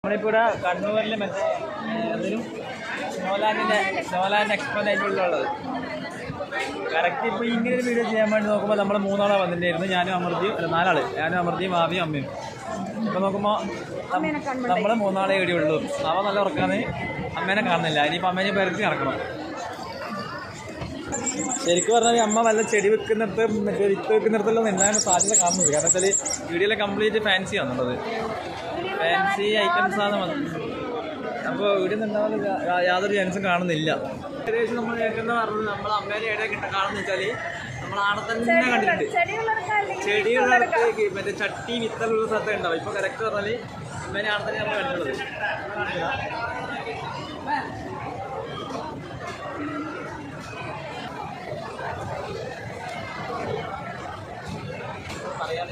നമ്മളിപ്പോൾ ഇവിടെ കണ്ണൂരിൽ മറ്റേ എന്തെങ്കിലും സ്നോലാൻഡ് എക്സ്പോനായിട്ടുള്ളത് കറക്റ്റ്. ഇപ്പോൾ ഇങ്ങനെ ഒരു വീഡിയോ ചെയ്യാൻ വേണ്ടി നോക്കുമ്പോൾ നമ്മൾ മൂന്നാളാണ് വന്നിട്ടുണ്ടായിരുന്നു. ഞാനും അമൃതയും ഭാവിയും അമ്മയും. ഇപ്പോൾ നോക്കുമ്പോൾ നമ്മൾ മൂന്നാളെ ഇവിടെയുള്ളൂ. അവ നല്ല ഉറക്കാന്ന് അമ്മേനെ കാണുന്നില്ല. ഇനിയിപ്പോൾ അമ്മേനെ പരത്തി നടക്കണം. ശരിക്കും പറഞ്ഞാൽ അമ്മ വല്ല ചെടി വെക്കുന്നിടത്ത് മറ്റേ വിത്ത് വെക്കുന്നിടത്തെല്ലാം നിന്നാണ് സാധ്യത കാണുന്നത്. കാരണം വെച്ചാൽ വീഡിയോയിലെ കംപ്ലീറ്റ് ഫാൻസി ആണുള്ളത്. ഫാൻസി ഐറ്റംസാണ് വന്നത്. അപ്പോൾ ഇവിടെ നിന്നുണ്ടാവാൻ യാതൊരു ചാൻസും കാണുന്നില്ല. ഏകദേശം നമ്മൾ കേൾക്കുന്ന പറഞ്ഞത് നമ്മൾ അമ്മേനെ എവിടെയൊക്കെ കാണുന്ന വെച്ചാൽ നമ്മൾ ആടെ തന്നെ കണ്ടിട്ടുണ്ട്. ചെടികളൊക്കെ മറ്റേ ചട്ടി വിത്തലുള്ള സ്ഥലത്ത് ഉണ്ടാവും. ഇപ്പോൾ കറക്റ്റ് പറഞ്ഞാൽ അമ്മേനെ ആടെ തന്നെ നമ്മൾ കണ്ടിട്ടുള്ളത്. പറയാൻ